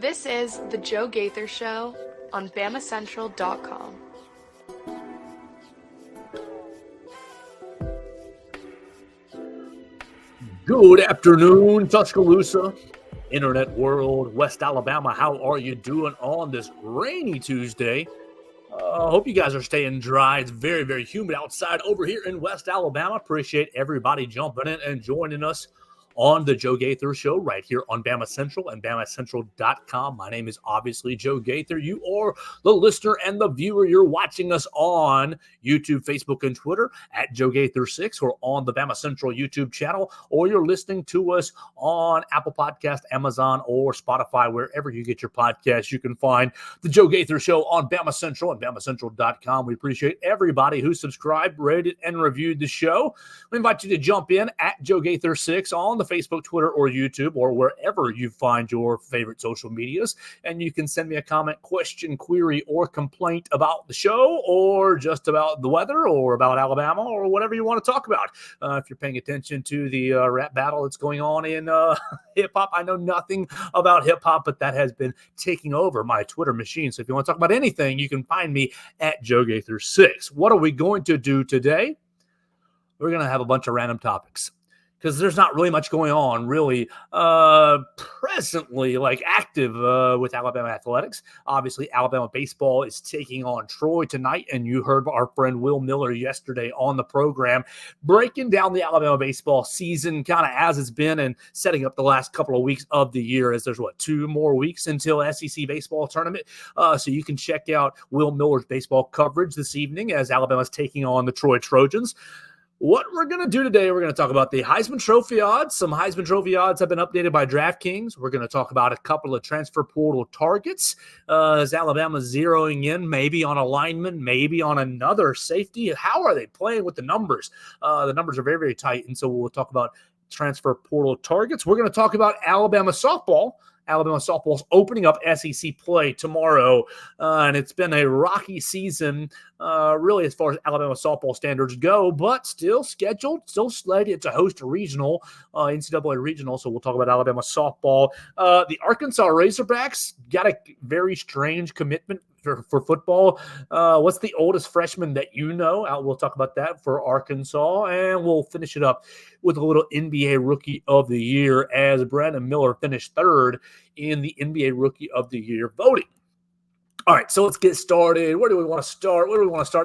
This is The Joe Gaither Show on BamaCentral.com. Good afternoon, Tuscaloosa, Internet World, West Alabama. How are you doing on this rainy Tuesday? I hope you guys are staying dry. It's very, very humid outside over here in West Alabama. Appreciate everybody jumping in and joining us on the Joe Gaither Show right here on Bama Central and BamaCentral.com. My name is obviously Joe Gaither. You are the listener and the viewer. You're watching us on YouTube, Facebook, and Twitter at Joe Gaither 6 or on the Bama Central YouTube channel, or you're listening to us on Apple Podcast, Amazon, or Spotify. Wherever you get your podcasts, you can find the Joe Gaither Show on Bama Central and BamaCentral.com. We appreciate everybody who subscribed, rated, and reviewed the show. We invite you to jump in at Joe Gaither 6 on the Facebook, Twitter, or YouTube, or wherever you find your favorite social medias. And you can send me a comment, question, query, or complaint about the show, or just about the weather, or about Alabama, or whatever you want to talk about. If you're paying attention to the rap battle that's going on in hip-hop, I know nothing about hip-hop, but that has been taking over my Twitter machine. So if you want to talk about anything, you can find me at Joe Gaither 6. What are we going to do today? We're going to have a bunch of random topics, because there's not really much going on really presently, like active with Alabama athletics. Obviously, Alabama baseball is taking on Troy tonight, and you heard our friend Will Miller yesterday on the program breaking down the Alabama baseball season kind of as it's been and setting up the last couple of weeks of the year, as there's, 2 more weeks until SEC baseball tournament. So you can check out Will Miller's baseball coverage this evening as Alabama's taking on the Troy Trojans. What we're going to do today, we're going to talk about the Heisman Trophy odds. Some Heisman Trophy odds have been updated by DraftKings. We're going to talk about a couple of transfer portal targets. Is Alabama zeroing in maybe on a lineman, maybe on another safety? How are they playing with the numbers? The numbers are very, very tight, and so we'll talk about transfer portal targets. We're going to talk about Alabama softball. Alabama softball's opening up SEC play tomorrow, and it's been a rocky season, really, as far as Alabama softball standards go, but still scheduled, still slated to host a regional, NCAA regional, so we'll talk about Alabama softball. The Arkansas Razorbacks got a very strange commitment for football. What's the oldest freshman that you know? We'll talk about that for Arkansas, and we'll finish it up with a little NBA Rookie of the Year, as Brandon Miller finished third in the NBA Rookie of the Year voting. All right, so let's get started. Where do we want to start?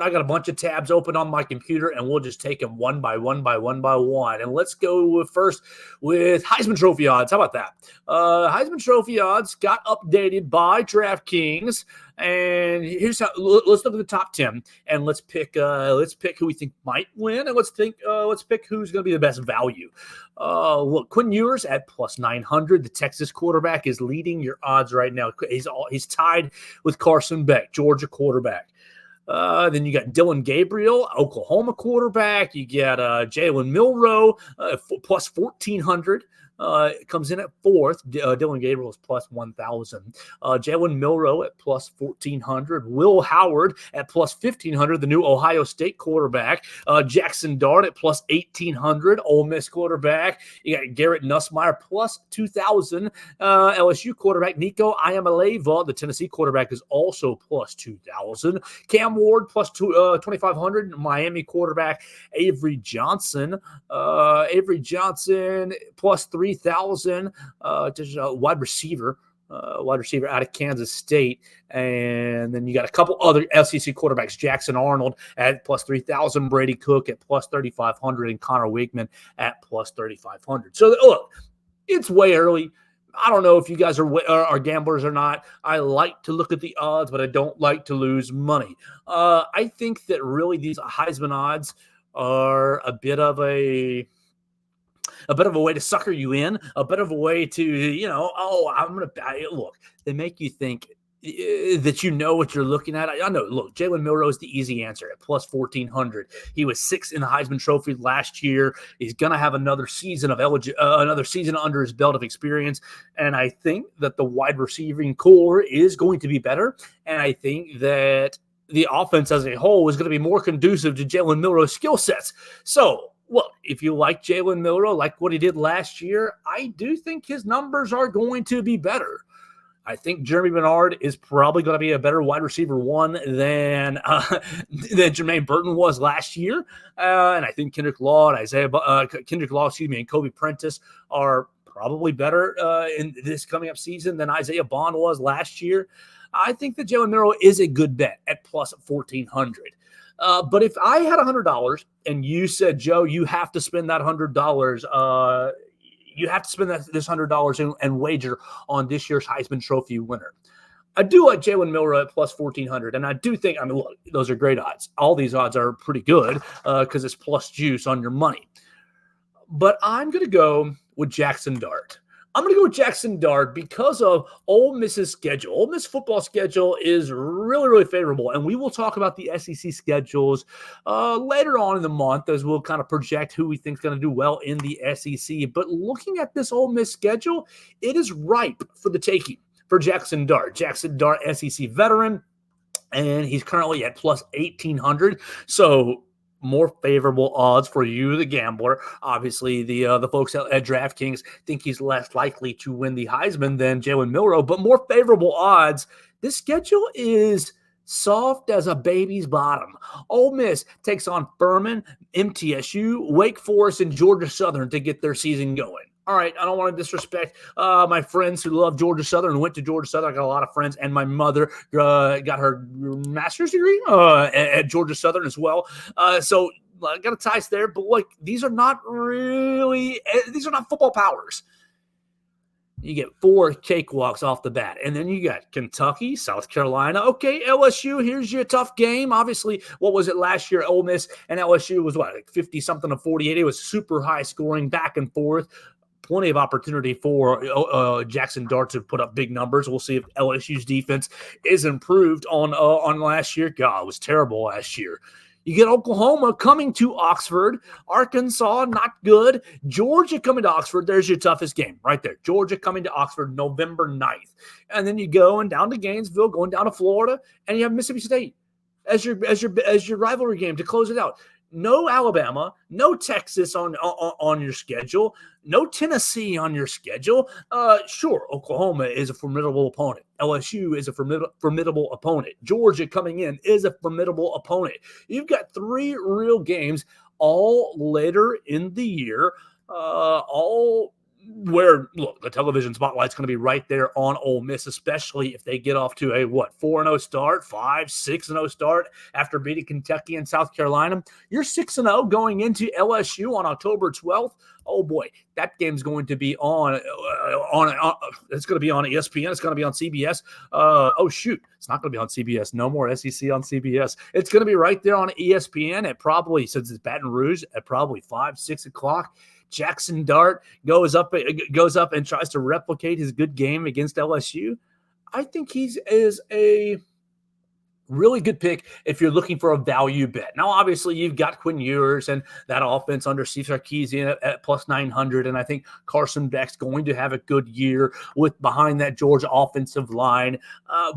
I got a bunch of tabs open on my computer, and we'll just take them one by one. And let's go first with Heisman Trophy odds. How about that? Heisman Trophy odds got updated by DraftKings. And here's how. Let's look at the top 10, and let's pick who we think might win, and let's pick who's going to be the best value. Look, Quinn Ewers at plus 900. The Texas quarterback is leading your odds right now. He's tied with Carson Beck, Georgia quarterback. Then you got Dylan Gabriel, Oklahoma quarterback. You got Jalen Milroe plus 1,400. Comes in at fourth. Dylan Gabriel is plus 1,000. Jalen Milroe at plus 1,400. Will Howard at plus 1,500, the new Ohio State quarterback. Jackson Dart at plus 1,800, Ole Miss quarterback. You got Garrett Nussmeier plus 2,000. LSU quarterback Nico Iamaleava, the Tennessee quarterback, is also plus 2,000. Cam Ward plus 2,500. Miami quarterback Avery Johnson. Plus 3,000. Just a wide receiver out of Kansas State. And then you got a couple other SEC quarterbacks, Jackson Arnold at plus 3,000, Brady Cook at plus 3,500, and Connor Wakeman at plus 3,500. So look, it's way early. I don't know if you guys are gamblers or not. I like to look at the odds, but I don't like to lose money. I think that really these Heisman odds are a bit of a way to sucker you in, a bit of a way to, look, they make you think that you know what you're looking at. I know, look, Jalen Milroe is the easy answer at plus 1,400. He was 6th in the Heisman Trophy last year. He's going to have another season under his belt of experience. And I think that the wide receiving core is going to be better. And I think that the offense as a whole is going to be more conducive to Jalen Milroe's skill sets. So, well, if you like Jalen Milroe, like what he did last year, I do think his numbers are going to be better. I think Jeremy Bernard is probably going to be a better wide receiver one than Jermaine Burton was last year. And I think Kendrick Law and Kobe Prentice are probably better in this coming up season than Isaiah Bond was last year. I think that Jalen Milroe is a good bet at plus 1,400. But if I had $100 and you said, Joe, you have to spend that $100, you have to spend this $100 and wager on this year's Heisman Trophy winner. I do like Jalen Milroe at plus 1,400, and I do think, look, those are great odds. All these odds are pretty good because it's plus juice on your money. But I'm going to go with Jackson Dart. I'm going to go with Jackson Dart because of Ole Miss's schedule. Ole Miss football schedule is really, really favorable, and we will talk about the SEC schedules later on in the month as we'll kind of project who we think is going to do well in the SEC. But looking at this Ole Miss schedule, it is ripe for the taking for Jackson Dart. Jackson Dart, SEC veteran, and he's currently at plus 1,800. So more favorable odds for you, the gambler. Obviously, the folks at DraftKings think he's less likely to win the Heisman than Jalen Milroe, but more favorable odds. This schedule is soft as a baby's bottom. Ole Miss takes on Furman, MTSU, Wake Forest, and Georgia Southern to get their season going. All right, I don't want to disrespect my friends who love Georgia Southern and went to Georgia Southern. I got a lot of friends, and my mother got her master's degree at Georgia Southern as well. So I got a ties there, but like these are not football powers. You get 4 cakewalks off the bat. And then you got Kentucky, South Carolina. Okay, LSU, here's your tough game. Obviously, what was it last year? Ole Miss and LSU was what, like 50-something to 48. It was super high scoring, back and forth. Plenty of opportunity for Jackson Dart to put up big numbers. We'll see if LSU's defense is improved on last year. God, it was terrible last year. You get Oklahoma coming to Oxford. Arkansas, not good. Georgia coming to Oxford. There's your toughest game right there. Georgia coming to Oxford November 9th. And then you go down to Gainesville, going down to Florida, and you have Mississippi State as your rivalry game to close it out. No Alabama, no Texas on your schedule, no Tennessee on your schedule. Sure, Oklahoma is a formidable opponent. LSU is a formidable opponent. Georgia coming in is a formidable opponent. You've got 3 real games all later in the year, all where, look, the television spotlight's going to be right there on Ole Miss, especially if they get off to a, 4-0 start, 5-6-0 start after beating Kentucky and South Carolina. You're 6-0 going into LSU on October 12th. Oh, boy, that game's going to be on it's going to be on ESPN. It's going to be on CBS. Oh, shoot. It's not going to be on CBS. No more SEC on CBS. It's going to be right there on ESPN at probably, since it's Baton Rouge, at probably 5, 6 o'clock. Jackson Dart goes up and tries to replicate his good game against LSU. I think he is a really good pick if you're looking for a value bet. Now, obviously, you've got Quinn Ewers and that offense under Steve Sarkisian at plus 900, and I think Carson Beck's going to have a good year with behind that Georgia offensive line.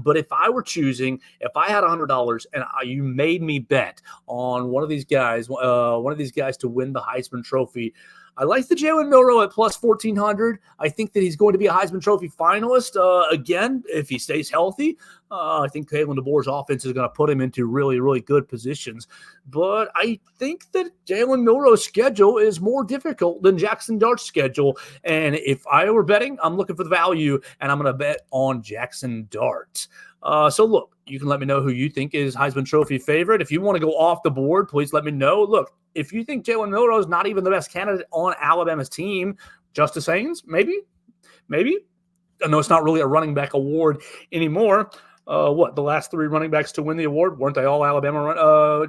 But if I were choosing, if I had $100 and you made me bet on one of these guys to win the Heisman Trophy, I like the Jalen Milroe at plus 1,400. I think that he's going to be a Heisman Trophy finalist again if he stays healthy. I think Kalen DeBoer's offense is going to put him into really, really good positions. But I think that Jalen Milroe's schedule is more difficult than Jackson Dart's schedule. And if I were betting, I'm looking for the value, and I'm going to bet on Jackson Dart. So look, you can let me know who you think is Heisman Trophy favorite. If you want to go off the board, please let me know. Look, if you think Jalen Milroe is not even the best candidate on Alabama's team, Justice Haynes, maybe. I know it's not really a running back award anymore. The last 3 running backs to win the award, weren't they all Alabama?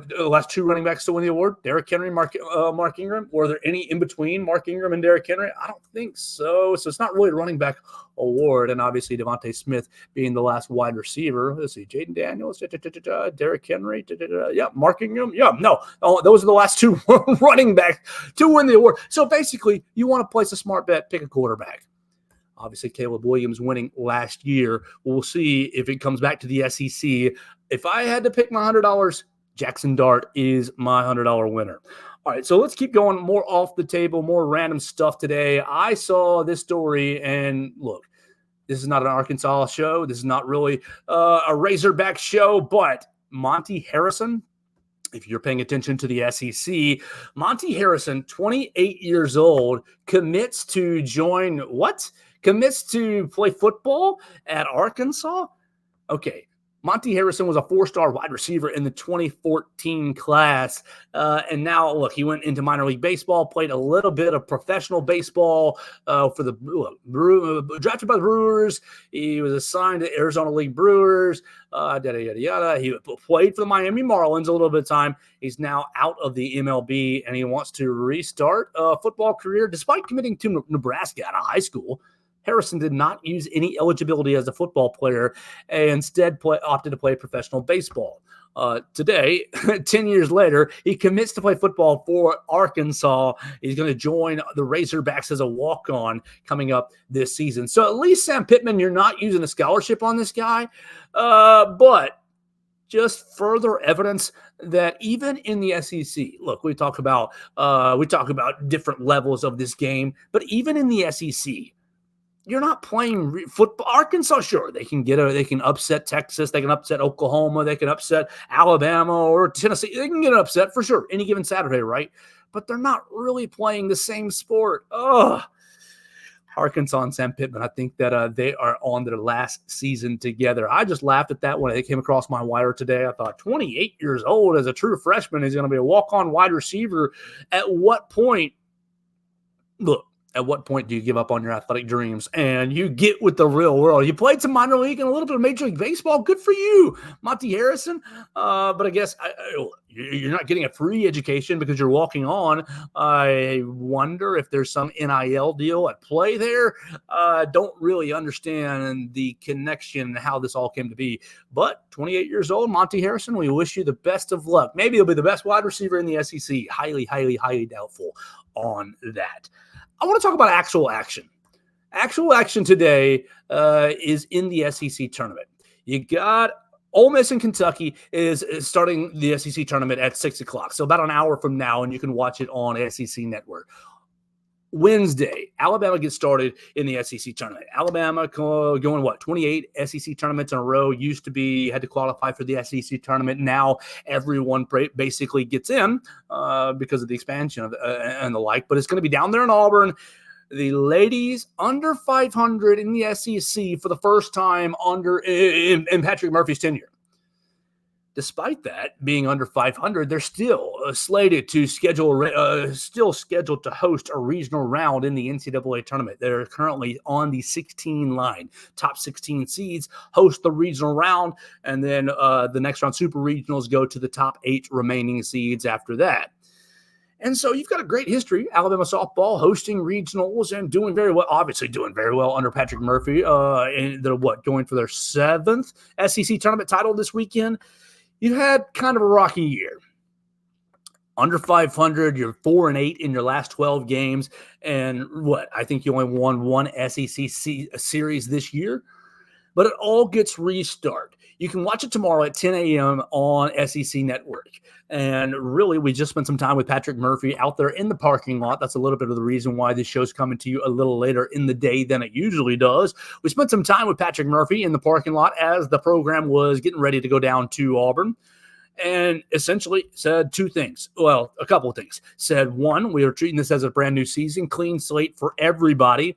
The last 2 running backs to win the award, Derrick Henry, Mark Ingram. Were there any in between Mark Ingram and Derrick Henry? I don't think so. So it's not really a running back award. And obviously Devontae Smith being the last wide receiver. Let's see, Jaden Daniels, Derrick Henry, Mark Ingram. Those are the last 2 running backs to win the award. So basically, you want to place a smart bet, pick a quarterback. Obviously, Caleb Williams winning last year. We'll see if it comes back to the SEC. If I had to pick my $100, Jackson Dart is my $100 winner. All right, so let's keep going. More off the table, more random stuff today. I saw this story, and look, This is not an Arkansas show. This is not really a Razorback show, but Monty Harrison, if you're paying attention to the SEC, Monty Harrison, 28 years old, commits to join what? Commits to play football at Arkansas? Okay. Monty Harrison was a 4-star wide receiver in the 2014 class. And now, look, he went into minor league baseball, played a little bit of professional baseball for the drafted by the Brewers. He was assigned to Arizona League Brewers, yada, yada, yada. He played for the Miami Marlins a little bit of time. He's now out of the MLB, and he wants to restart a football career despite committing to Nebraska out of high school. Harrison did not use any eligibility as a football player and instead opted to play professional baseball. Today, 10 years later, he commits to play football for Arkansas. He's going to join the Razorbacks as a walk-on coming up this season. So at least, Sam Pittman, you're not using a scholarship on this guy, but just further evidence that even in the SEC, look, we talk about different levels of this game, but even in the SEC, you're not playing football. Arkansas, sure, they can upset Texas, they can upset Oklahoma, they can upset Alabama or Tennessee. They can get upset for sure any given Saturday, right? But they're not really playing the same sport. Arkansas and Sam Pittman, I think that they are on their last season together. I just laughed at that when it came across my wire today. I thought 28 years old as a true freshman is going to be a walk-on wide receiver. At what point do you give up on your athletic dreams and you get with the real world? You played some minor league and a little bit of Major League Baseball. Good for you, Monty Harrison. But I guess you're not getting a free education because you're walking on. I wonder if there's some NIL deal at play there. Don't really understand the connection and how this all came to be. But 28 years old, Monty Harrison, we wish you the best of luck. Maybe he'll be the best wide receiver in the SEC. Highly, highly, highly doubtful on that. I want to talk about actual action. Actual action today is in the SEC tournament. You got Ole Miss and Kentucky is starting the SEC tournament at 6 o'clock. So about an hour from now, and you can watch it on SEC Network. Wednesday, Alabama gets started in the SEC tournament. Alabama going, 28 SEC tournaments in a row. Used to be, had to qualify for the SEC tournament. Now everyone basically gets in because of the expansion and the like. But it's going to be down there in Auburn. The ladies under 500 in the SEC for the first time in Patrick Murphy's tenure. Despite that being under 500, they're still scheduled to host a regional round in the NCAA tournament. They're currently on the 16 line. Top 16 seeds host the regional round, and then the next round super regionals go to the top 8 remaining seeds after that. And so you've got a great history. Alabama softball hosting regionals and doing very well, obviously doing very well under Patrick Murphy. And they're going for their 7th SEC tournament title this weekend. You've had kind of a rocky year. Under 500, you're 4-8 in your last 12 games. And I think you only won one SEC series this year. But it all gets restarted. You can watch it tomorrow at 10 a.m. on SEC Network. And really, we just spent some time with Patrick Murphy out there in the parking lot. That's a little bit of the reason why this show's coming to you a little later in the day than it usually does. We spent some time with Patrick Murphy in the parking lot as the program was getting ready to go down to Auburn. And essentially said two things. Well, a couple of things. Said, one, we are treating this as a brand new season, clean slate for everybody.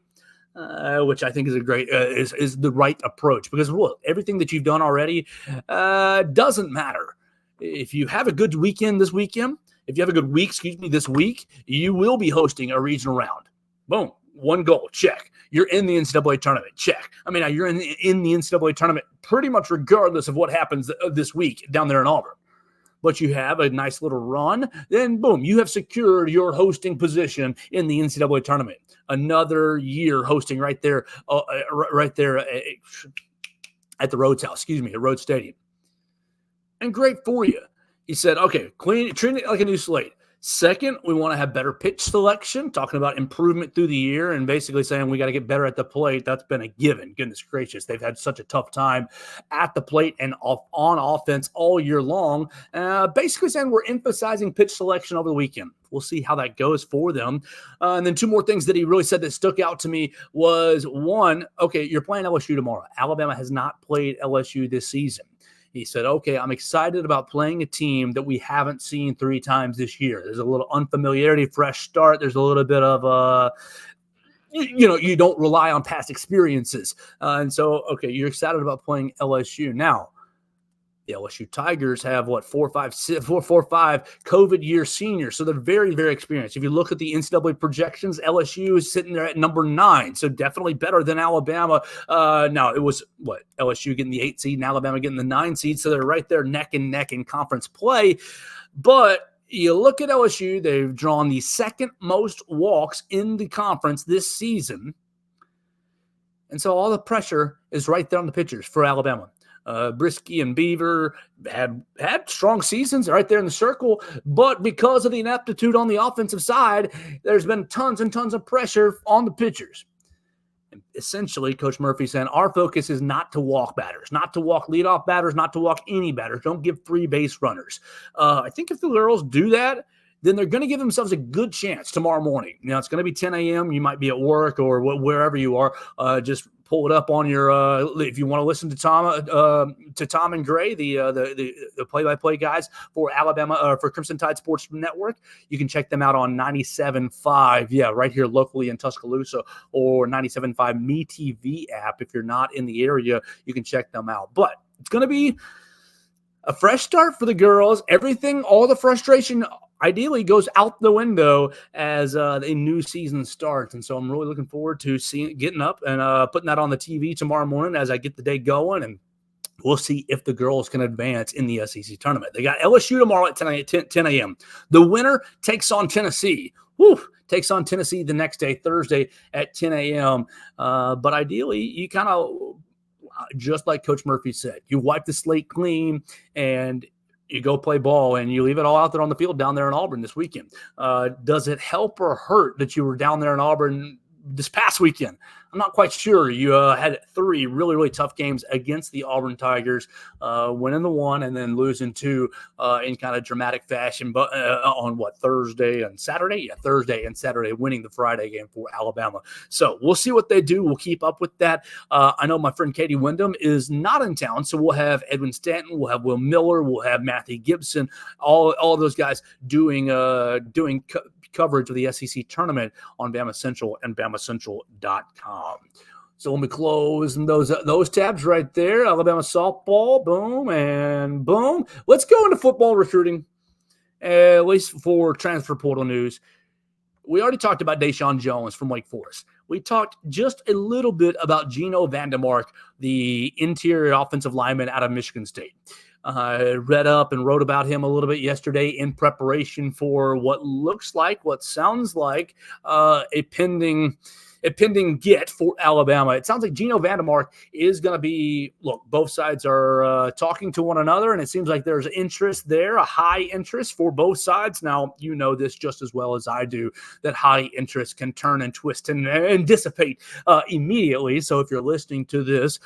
Which I think is a great is the right approach, because look, everything that you've done already doesn't matter. If you have a good weekend this weekend, if you have a good week, this week, you will be hosting a regional round. Boom, one goal, check. You're in the NCAA tournament, check. I mean, you're in the NCAA tournament pretty much regardless of what happens this week down there in Auburn. But you have a nice little run, then boom, you have secured your hosting position in the NCAA tournament. Another year hosting right there at the Rhodes House, at Rhodes Stadium. And great for you. He said, okay, treat it like a new slate. Second, we want to have better pitch selection, talking about improvement through the year and basically saying we got to get better at the plate. That's been a given. Goodness gracious. They've had such a tough time at the plate and on offense all year long. Basically saying we're emphasizing pitch selection over the weekend. We'll see how that goes for them. And then two more things that he really said that stuck out to me was one, okay, you're playing LSU tomorrow. Alabama has not played LSU this season. He said, okay, I'm excited about playing a team that we haven't seen 3 times this year. There's a little unfamiliarity, fresh start. There's a little bit of, you don't rely on past experiences. And so, okay, you're excited about playing LSU. Now, the LSU Tigers have 4 or 5 COVID year seniors. So they're very, very experienced. If you look at the NCAA projections, LSU is sitting there at number 9. So definitely better than Alabama. Now it was LSU getting the 8 seed and Alabama getting the 9 seed. So they're right there neck and neck in conference play. But you look at LSU, they've drawn the second most walks in the conference this season. And so all the pressure is right there on the pitchers for Alabama. Brisky and Beaver had strong seasons right there in the circle, but because of the ineptitude on the offensive side, there's been tons and tons of pressure on the pitchers. And essentially, Coach Murphy saying our focus is not to walk batters, not to walk leadoff batters, not to walk any batters. Don't give 3 base runners. I think if the girls do that, then they're going to give themselves a good chance tomorrow morning. Now, it's going to be 10 a.m. You might be at work or wherever you are. Just pull it up on your if you want to listen to Tom and Gray, the play-by-play guys for Alabama for Crimson Tide Sports Network. You can check them out on 97.5, right here locally in Tuscaloosa, or 97.5 MeTV app. If you're not in the area, you can check them out. But it's going to be a fresh start for the girls. Everything, all the frustration ideally goes out the window as a new season starts. And so I'm really looking forward to getting up and putting that on the TV tomorrow morning as I get the day going. And we'll see if the girls can advance in the SEC tournament. They got LSU tomorrow at 10 a.m. The winner takes on Tennessee. Takes on Tennessee the next day, Thursday at 10 a.m. But ideally, you kind of, just like Coach Murphy said, you wipe the slate clean and you go play ball and you leave it all out there on the field down there in Auburn this weekend. Does it help or hurt that you were down there in Auburn this past weekend? I'm not quite sure. You had 3 really, really tough games against the Auburn Tigers, winning the 1 and then losing 2 in kind of dramatic fashion. But on Thursday and Saturday? Yeah, Thursday and Saturday, winning the Friday game for Alabama. So we'll see what they do. We'll keep up with that. I know my friend Katie Wyndham is not in town, so we'll have Edwin Stanton, we'll have Will Miller, we'll have Matthew Gibson, all of those guys doing coverage of the SEC tournament on Bama Central and BamaCentral.com. So let me close those tabs right there. Alabama softball, boom and boom. Let's go into football recruiting, at least for transfer portal news. We already talked about Deshaun Jones from Wake Forest. We talked just a little bit about Gino Vandermark, the interior offensive lineman out of Michigan State. I read up and wrote about him a little bit yesterday in preparation for what sounds like a pending get for Alabama. It sounds like Gino Vandermark is going to be, both sides are talking to one another, and it seems like there's interest there, a high interest for both sides. Now, you know this just as well as I do, that high interest can turn and twist and dissipate immediately. So if you're listening to this,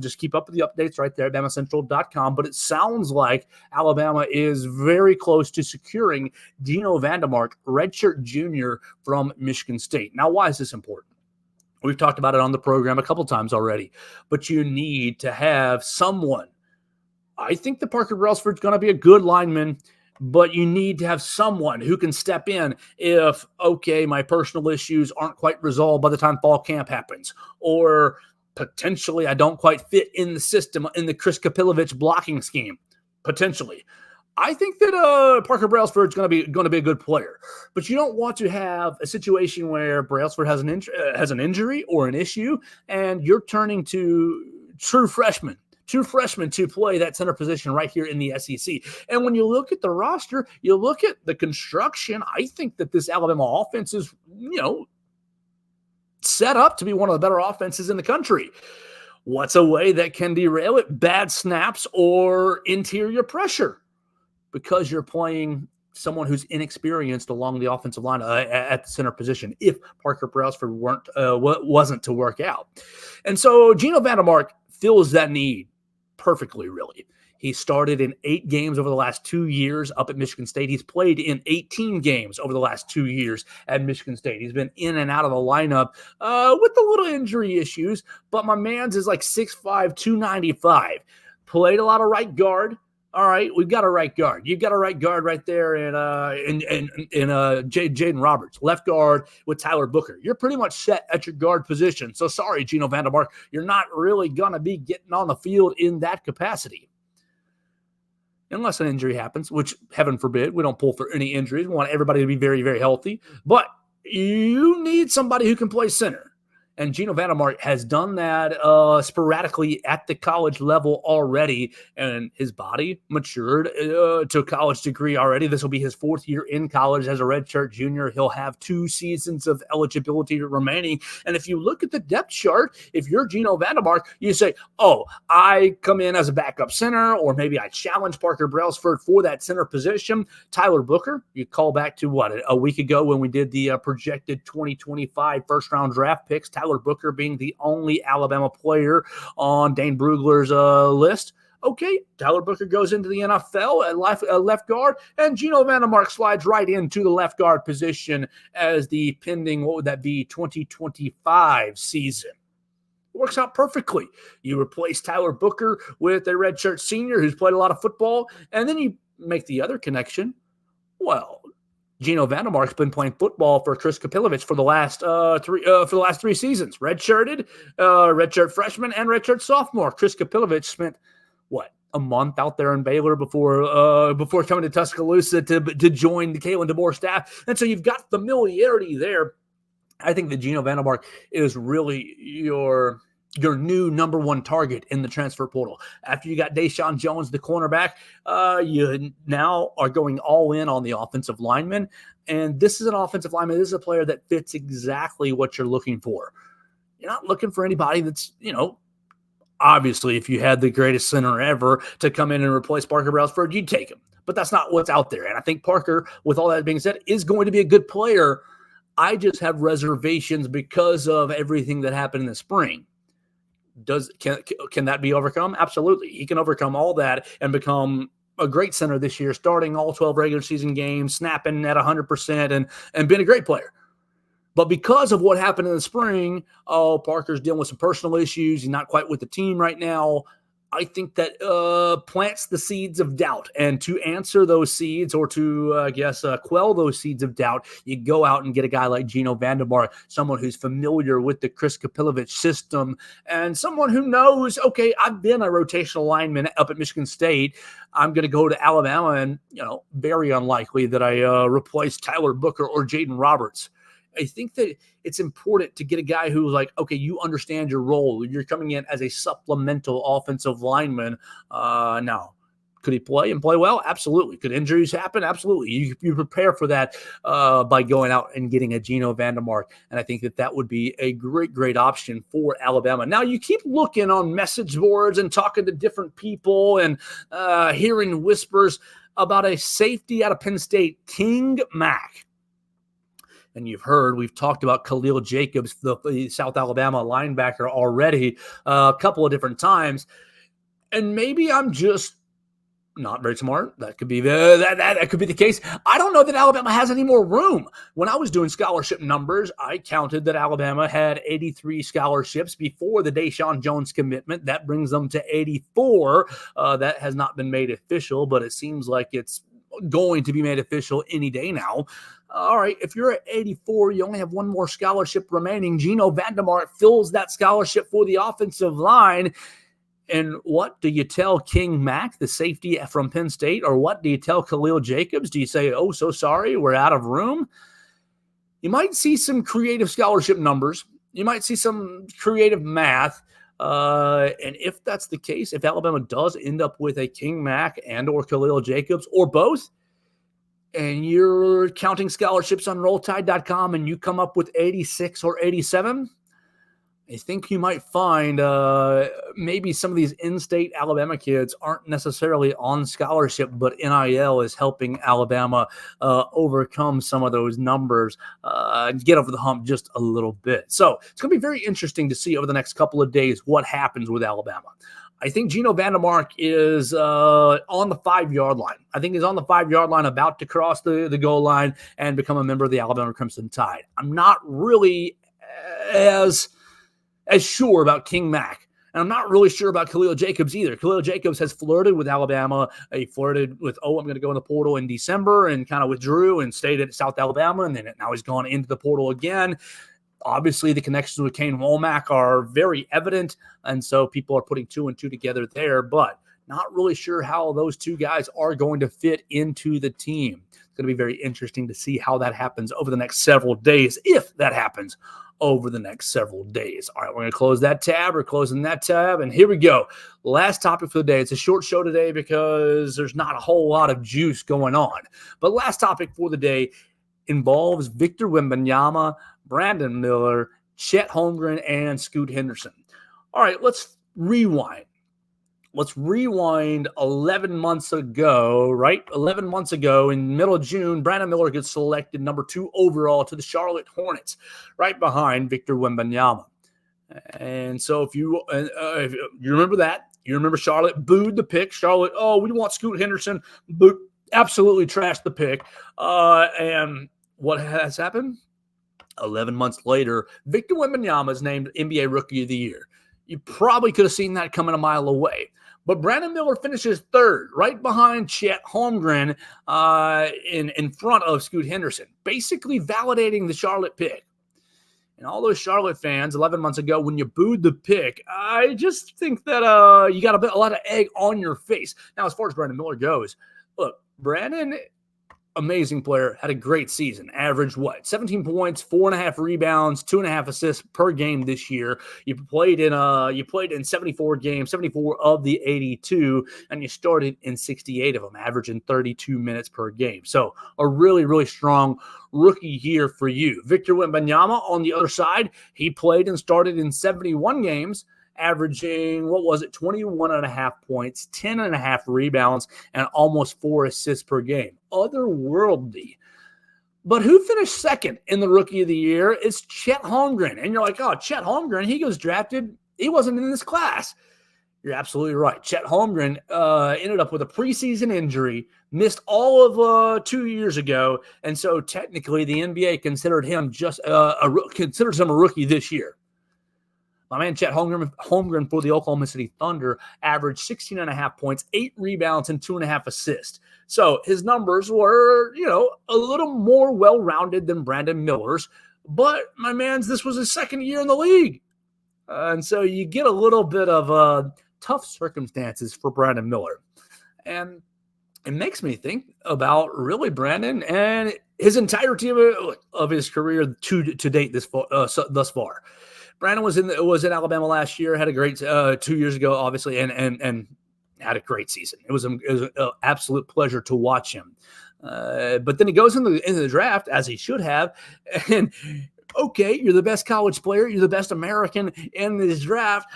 just keep up with the updates right there at BamaCentral.com. But it sounds like Alabama is very close to securing Gino Vandermark, redshirt junior from Michigan State. Now, why is this important? We've talked about it on the program a couple times already, but you need to have someone. I think that Parker Brailsford's going to be a good lineman, but you need to have someone who can step in if, my personal issues aren't quite resolved by the time fall camp happens, or potentially I don't quite fit in the system, in the Chris Kapilovich blocking scheme, potentially. I think that Parker Brailsford is going to be a good player, but you don't want to have a situation where Brailsford has an injury or an issue, and you're turning to true freshmen to play that center position right here in the SEC. And when you look at the roster, you look at the construction, I think that this Alabama offense is, set up to be one of the better offenses in the country. What's a way that can derail it? Bad snaps or interior pressure, because you're playing someone who's inexperienced along the offensive line at the center position if Parker Brailsford wasn't to work out. And so Gino Vandermark fills that need perfectly, really. He started in 8 games over the last 2 years up at Michigan State. He's played in 18 games over the last 2 years at Michigan State. He's been in and out of the lineup with a little injury issues, but my man's is like 6'5", 295. Played a lot of right guard. All right, we've got a right guard. You've got a right guard right there in Jaden Roberts. Left guard with Tyler Booker. You're pretty much set at your guard position. So sorry, Gino Vandermark, you're not really going to be getting on the field in that capacity. Unless an injury happens, which heaven forbid, we don't pull for any injuries. We want everybody to be very, very healthy. But you need somebody who can play center. And Gino Vandermark has done that sporadically at the college level already, and his body matured to a college degree already. This will be his 4th year in college as a redshirt junior. He'll have 2 seasons of eligibility remaining. And if you look at the depth chart, if you're Gino Vandermark, you say, oh, I come in as a backup center, or maybe I challenge Parker Brailsford for that center position. Tyler Booker, you call back to a week ago when we did the projected 2025 first-round draft picks. Tyler Booker being the only Alabama player on Dane Brugler's list. Okay, Tyler Booker goes into the NFL at left guard, and Gino Vandermark slides right into the left guard position as the pending, what would that be, 2025 season. Works out perfectly. You replace Tyler Booker with a redshirt senior who's played a lot of football, and then you make the other connection. Well, Gino Vandermark's been playing football for Chris Kapilovich for the last 3 seasons. Redshirt freshman and redshirt sophomore. Chris Kapilovich spent a month out there in Baylor before coming to Tuscaloosa to join the Kalen DeBoer staff, and so you've got familiarity there. I think that Gino Vandermark is really your new number 1 target in the transfer portal. After you got Deshaun Jones, the cornerback, you now are going all in on the offensive lineman. And this is an offensive lineman. This is a player that fits exactly what you're looking for. You're not looking for anybody that's, obviously if you had the greatest center ever to come in and replace Parker Brailsford, you'd take him. But that's not what's out there. And I think Parker, with all that being said, is going to be a good player. I just have reservations because of everything that happened in the spring. Can that be overcome? Absolutely. He can overcome all that and become a great center this year, starting all 12 regular season games, snapping at 100%, and being a great player. But because of what happened in the spring, Parker's dealing with some personal issues. He's not quite with the team right now. I think that plants the seeds of doubt. And to answer those seeds, or to, quell those seeds of doubt, you go out and get a guy like Gino Vandermark, someone who's familiar with the Chris Kapilovich system, and someone who knows, okay, I've been a rotational lineman up at Michigan State. I'm going to go to Alabama, and, very unlikely that I replace Tyler Booker or Jaden Roberts. I think that it's important to get a guy who's like, okay, you understand your role. You're coming in as a supplemental offensive lineman. Now, could he play and play well? Absolutely. Could injuries happen? Absolutely. You prepare for that by going out and getting a Gino Vandermark. And I think that would be a great, great option for Alabama. Now, you keep looking on message boards and talking to different people and hearing whispers about a safety out of Penn State, King Mack. And we've talked about Khalil Jacobs, the South Alabama linebacker, already a couple of different times. And maybe I'm just not very smart. That could be that could be the case. I don't know that Alabama has any more room. When I was doing scholarship numbers, I counted that Alabama had 83 scholarships before the Deshaun Jones commitment. That brings them to 84. That has not been made official, but it seems like it's going to be made official any day now. All right, if you're at 84, you only have one more scholarship remaining. Gino Vandermark fills that scholarship for the offensive line. And what do you tell King Mack, the safety from Penn State, or what do you tell Khalil Jacobs? Do you say, oh, so sorry, we're out of room? You might see some creative scholarship numbers. You might see some creative math. And if that's the case, if Alabama does end up with a King Mack and or Khalil Jacobs or both, and you're counting scholarships on rolltide.com and you come up with 86 or 87, I think you might find maybe some of these in-state Alabama kids aren't necessarily on scholarship, but NIL is helping Alabama overcome some of those numbers, get over the hump just a little bit. So it's going to be very interesting to see over the next couple of days what happens with Alabama. I think Geno Vandermark is on the 5-yard line. I think he's on the 5-yard line, about to cross the goal line and become a member of the Alabama Crimson Tide. I'm not really as sure about King Mack. And I'm not really sure about Khalil Jacobs either. Khalil Jacobs has flirted with Alabama. He flirted with, I'm going to go in the portal in December, and kind of withdrew and stayed at South Alabama. And then now he's gone into the portal again. Obviously, the connections with Kane Womack are very evident. And so people are putting 2 and 2 together there, but not really sure how those two guys are going to fit into the team. It's going to be very interesting to see how that happens over the next several days, if that happens over the next several days. All right, we're going to close that tab. We're closing that tab, and here we go. Last topic for the day. It's a short show today because there's not a whole lot of juice going on. But last topic for the day involves Victor Wembanyama, Brandon Miller, Chet Holmgren, and Scoot Henderson. All right, let's rewind. Let's rewind 11 months ago, right? 11 months ago in middle of June, Brandon Miller gets selected number 2 overall to the Charlotte Hornets, right behind Victor Wembanyama. And so if you remember that, you remember Charlotte booed the pick. Charlotte, we want Scoot Henderson. Boo, absolutely trashed the pick. And what has happened? 11 months later, Victor Wembanyama is named NBA Rookie of the Year. You probably could have seen that coming a mile away. But Brandon Miller finishes 3rd, right behind Chet Holmgren, in front of Scoot Henderson, basically validating the Charlotte pick. And all those Charlotte fans 11 months ago, when you booed the pick, I just think that you got a lot of egg on your face. Now, as far as Brandon Miller goes, look, Brandon, amazing player, had a great season. Averaged 17 points, 4.5 rebounds, 2.5 assists per game this year. You played in 74 games, 74 of the 82, and you started in 68 of them, averaging 32 minutes per game. So a really, really strong rookie year for you. Victor Wembanyama on the other side, he played and started in 71 games, averaging, 21.5 points, 10.5 rebounds, and almost 4 assists per game. Otherworldly. But who finished second in the Rookie of the Year? It's Chet Holmgren. And you're like, Chet Holmgren, he goes drafted. He wasn't in this class. You're absolutely right. Chet Holmgren ended up with a preseason injury, missed all of 2 years ago, and so technically the NBA considered him considers him a rookie this year. My man Chet Holmgren for the Oklahoma City Thunder averaged 16.5 points, 8 rebounds, and 2.5 assists. So his numbers were, a little more well-rounded than Brandon Miller's. But, my man's, this was his second year in the league. And so you get a little bit of tough circumstances for Brandon Miller. And it makes me think about really Brandon and his entirety of his career to date thus far. Brandon was in Alabama last year, had a great 2 years ago, obviously, and had a great season. It was an absolute pleasure to watch him. But then he goes into the draft, as he should have, and okay, you're the best college player, you're the best American in this draft.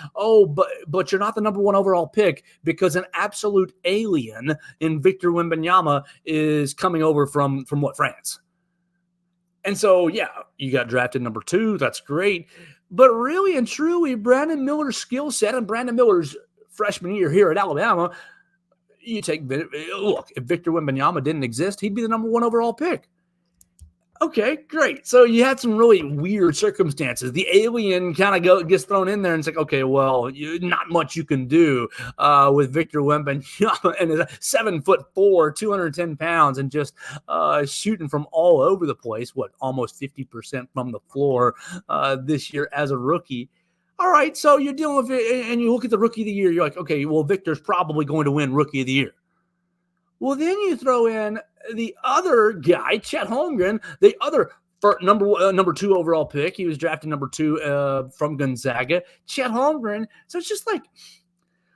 But you're not the number 1 overall pick because an absolute alien in Victor Wembanyama is coming over from France. And so, yeah, you got drafted number 2. That's great. But really and truly, Brandon Miller's skill set and Brandon Miller's freshman year here at Alabama, if Victor Wembanyama didn't exist, he'd be the number 1 overall pick. Okay, great. So you had some really weird circumstances. The alien kind of gets thrown in there, and it's like, okay, well, not much you can do with Victor Wembanyama and 7'4", 210 pounds, and just shooting from all over the place. Almost 50% from the floor this year as a rookie. All right, so you're dealing with it, and you look at the Rookie of the Year. You're like, okay, well, Victor's probably going to win Rookie of the Year. Well, then you throw in the other guy, Chet Holmgren, the other number 2 overall pick. He was drafted number 2 from Gonzaga. Chet Holmgren. So it's just like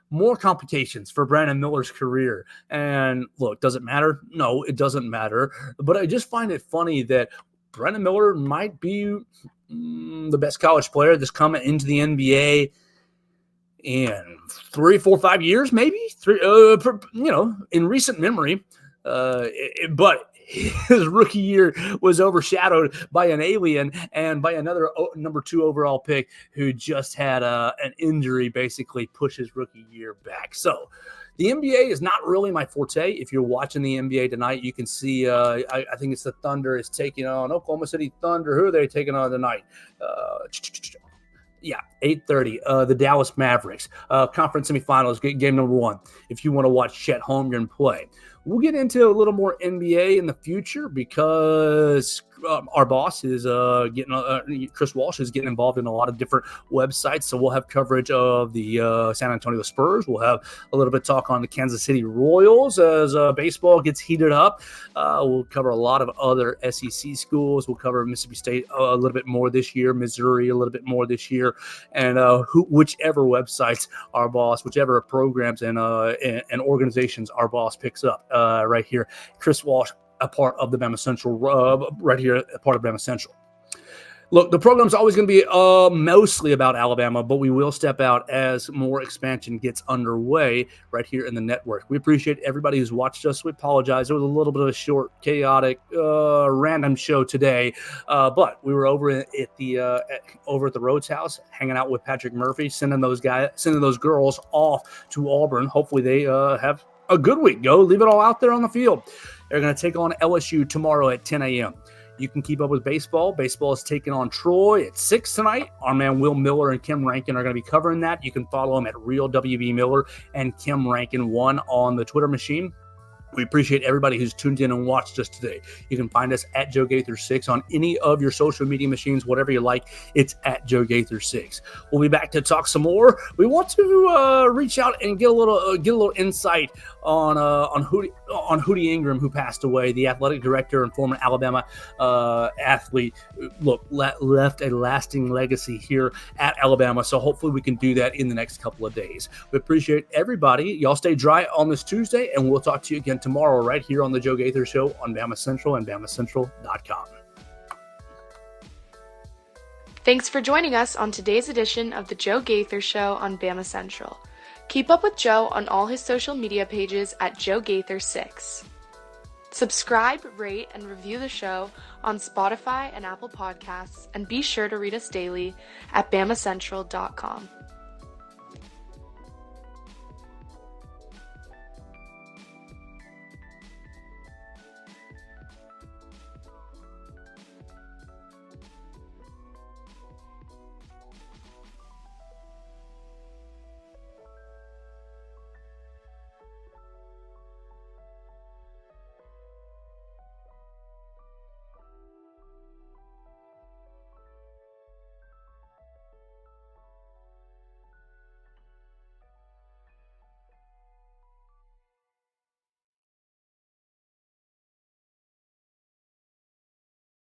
more complications for Brandon Miller's career. And look, does it matter? No, it doesn't matter. But I just find it funny that Brandon Miller might be the best college player that's coming into the NBA in 3, 4, 5 years, maybe in recent memory. But his rookie year was overshadowed by an alien and by another number 2 overall pick who just had an injury basically push his rookie year back. So the NBA is not really my forte. If you're watching the NBA tonight, you can see, I think it's the Thunder is taking on Oklahoma City Thunder. Who are they taking on tonight? 8:30. The Dallas Mavericks. Conference semifinals, game number 1. If you want to watch Chet Holmgren play. We'll get into a little more NBA in the future because our boss is Chris Walsh is getting involved in a lot of different websites. So we'll have coverage of the San Antonio Spurs. We'll have a little bit of talk on the Kansas City Royals as baseball gets heated up. We'll cover a lot of other SEC schools. We'll cover Mississippi State a little bit more this year, Missouri a little bit more this year, and whichever websites our boss, whichever programs and organizations our boss picks up right here. Chris Walsh, a part of the Bama Central, right here, a part of Bama Central. Look, the program's always going to be mostly about Alabama, but we will step out as more expansion gets underway right here in the network. We appreciate everybody who's watched us. We apologize. It was a little bit of a short, chaotic, random show today, but we were over at the Rhodes House, hanging out with Patrick Murphy, sending those girls off to Auburn. Hopefully they have a good week. Go leave it all out there on the field. They're going to take on LSU tomorrow at 10 a.m. You can keep up with baseball. Baseball is taking on Troy at 6 tonight. Our man Will Miller and Kim Rankin are going to be covering that. You can follow them at Real WB Miller and Kim Rankin 1 on the Twitter machine. We appreciate everybody who's tuned in and watched us today. You can find us at Joe Gaither 6 on any of your social media machines, whatever you like. It's at Joe Gaither 6. We'll be back to talk some more. We want to reach out and get a little insight on Hootie Ingram, who passed away, the athletic director and former Alabama athlete. Look, left a lasting legacy here at Alabama. So hopefully we can do that in the next couple of days. We appreciate everybody. Y'all stay dry on this Tuesday, and we'll talk to you again tomorrow right here on the Joe Gaither Show on Bama Central and BamaCentral.com. Thanks for joining us on today's edition of the Joe Gaither Show on Bama Central. Keep up with Joe on all his social media pages at Joe Gaither 6. Subscribe, rate, and review the show on Spotify and Apple Podcasts, and be sure to read us daily at BamaCentral.com.